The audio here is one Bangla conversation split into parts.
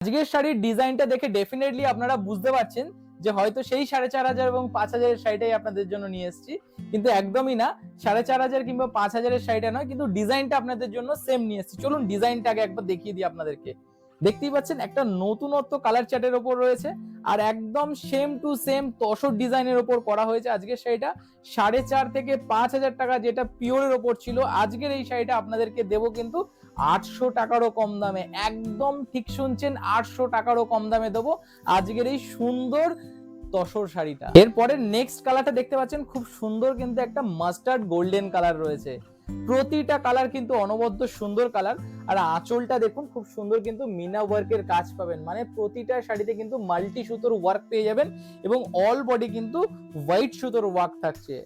আজকের শাড়ির ডিজাইনটা দেখে ডেফিনেটলি আপনারা বুঝতে পারছেন যে হয়তো সেই 4,500 এবং 5,000 এর শাড়িটাই আপনাদের জন্য নিয়ে এসেছি, কিন্তু একদমই না। 4,500 কিংবা 5,000 এর শাড়িটা নয়, কিন্তু ডিজাইনটা আপনাদের জন্য সেম নিয়ে এসেছি। চলুন ডিজাইনটা আগে একবার দেখিয়ে দিই আপনাদেরকে। দেখতেই পাচ্ছেন একটা নতুনত্ব কালার চার্টের ওপর রয়েছে, আর একদম সেম টু সেম তসর ডিজাইনের ওপর করা হয়েছে আজকের শাড়িটা। 4,500 থেকে 5,000 টাকা যেটা পিওরের ওপর ছিল, আজকের এই শাড়িটা আপনাদেরকে দেবো কিন্তু 800 টাকারও কম দামে। একদম ঠিক শুনছেন, 800 টাকারও কম দামে দেবো আজকের এই সুন্দর তসর শাড়িটা। এরপরে নেক্সট কালারটা দেখতে পাচ্ছেন, খুব সুন্দর কিন্তু একটা মাস্টার্ড গোল্ডেন কালার রয়েছে। প্রতিটা কালার কিন্তু অনবদ্য সুন্দর কালার। আর আঁচলটা দেখুন, খুব সুন্দর কিন্তু মিনা ওয়ার্কের কাজ পাবেন, মানে প্রতিটা শাড়িতে কিন্তু মাল্টি সুতোর ওয়ার্ক পেয়ে যাবেন এবং অল বডি কিন্তু হোয়াইট সুতোর ওয়ার্ক থাকছে।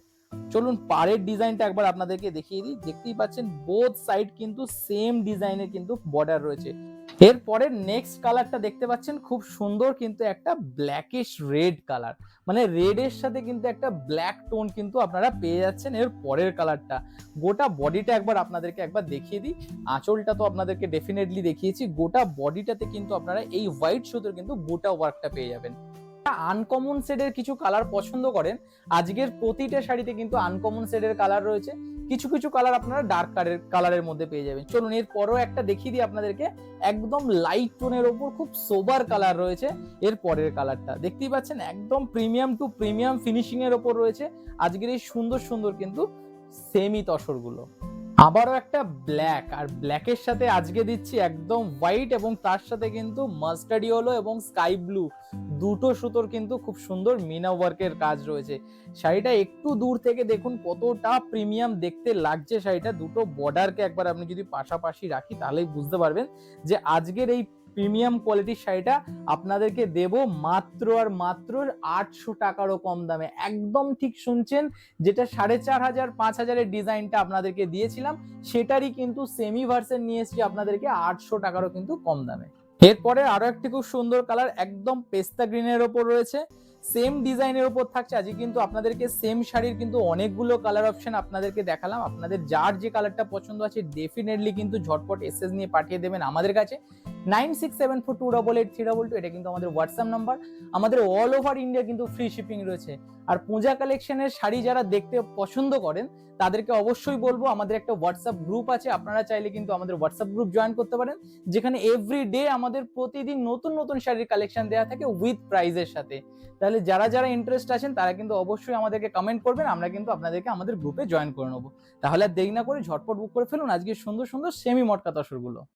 চলুন পাড়ের ডিজাইনটা একবার আপনাদেরকে দেখিয়ে দিই। দেখতেই পাচ্ছেন বোথ সাইড কিন্তু সেম ডিজাইনের কিন্তু বর্ডার রয়েছে। এরপরে নেক্সট কালারটা দেখতে পাচ্ছেন, খুব সুন্দর কিন্তু একটা ব্ল্যাকিশ রেড কালার, মানে রেড এর সাথে কিন্তু একটা ব্ল্যাক টোন কিন্তু আপনারা পেয়ে যাচ্ছেন এর পরের কালারটা। গোটা বডিটা একবার আপনাদেরকে একবার দেখিয়ে দিই। আঁচলটা তো আপনাদেরকে ডেফিনেটলি দেখিয়েছি, গোটা বডিটাতে কিন্তু আপনারা এই হোয়াইট সুতোর কিন্তু গোটা ওয়ার্কটা পেয়ে যাবেন। আনকমন শেডের কিছু কালার পছন্দ করেন, আজকের প্রতিটা শাড়িতে কিন্তু আনকমন শেডের কালার রয়েছে। কিছু কিছু কালার আপনারা ডার্ক কালারের মধ্যে পেয়ে যাবেন। চলুন এর পরেও একটা দেখিয়ে দিই আপনাদেরকে, একদম লাইট টোনের ওপর খুব সোবার কালার রয়েছে। এর পরের কালারটা দেখতেই পাচ্ছেন, একদম প্রিমিয়াম টু প্রিমিয়াম ফিনিশিং এর ওপর রয়েছে আজকের এই সুন্দর সুন্দর কিন্তু সেমি তসরগুলো। আবারও একটা ব্ল্যাক, আর ব্ল্যাকের সাথে আজকে দিচ্ছি একদম হোয়াইট, এবং তার সাথে কিন্তু মাস্টার্ড ইয়েলো এবং স্কাই ব্লু দুটো সুতোর কিন্তু খুব সুন্দর মিনা ওয়ার্কের কাজ রয়েছে। শাড়িটা একটু দূর থেকে দেখুন কতটা প্রিমিয়াম দেখতে লাগছে শাড়িটা। দুটো বর্ডারকে একবার আপনি যদি পাশাপাশি রাখি তাহলেই বুঝতে পারবেন যে আজকের এই প্রিমিয়াম কোয়ালিটির শাড়িটা আপনাদেরকে দেব মাত্র আর মাত্র 800 টাকারও কম দামে। একদম ঠিক শুনছেন, যেটা 4,500 5,000 এর ডিজাইনটা আপনাদেরকে দিয়েছিলাম, সেটারই কিন্তু সেমি ভার্সন নিয়ে এসেছি আপনাদেরকে 800 টাকারও কিন্তু কম দামে। এরপরে আরো একটি খুব সুন্দর কালার, একদম পেস্তা গ্রিনের ওপর রয়েছে, সেম ডিজাইনের উপর থাকছে। আজকে কিন্তু আপনাদেরকে সেম শাড়ির কিন্তু অনেকগুলো কালার অপশন আপনাদেরকে দেখালাম। আপনাদের যার যে কালারটা পছন্দ আছে ডেফিনেটলি কিন্তু ঝটপট এসএস নিয়ে পাঠিয়ে দেবেন আমাদের কাছে। 9674288322, এটা কিন্তু আমাদের হোয়াটসঅ্যাপ নাম্বার। আমাদের অল ওভার ইন্ডিয়া কিন্তু ফ্রি শিপিং রয়েছে। আর পূজা কালেকশনের শাড়ি যারা দেখতে পছন্দ করেন তাদেরকে অবশ্যই বলবো, আমাদের একটা হোয়াটসঅ্যাপ গ্রুপ আছে, আপনারা চাইলে কিন্তু আমাদের হোয়াটসঅ্যাপ গ্রুপ জয়েন করতে পারেন, যেখানে এভরিডে আমাদের প্রতিদিন নতুন নতুন শাড়ির কালেকশন দেওয়া থাকে উইথ প্রাইজের সাথে। তাহলে যারা যারা ইন্টারেস্ট আছেন তারা কিন্তু অবশ্যই আমাদেরকে কমেন্ট করবেন, আমরা কিন্তু আপনাদেরকে আমাদের গ্রুপে জয়েন করে নেবো। তাহলে আর দেরি না করে ঝটপট বুক করে ফেলুন আজকে সুন্দর সুন্দর সেমি মটকা তসরগুলো।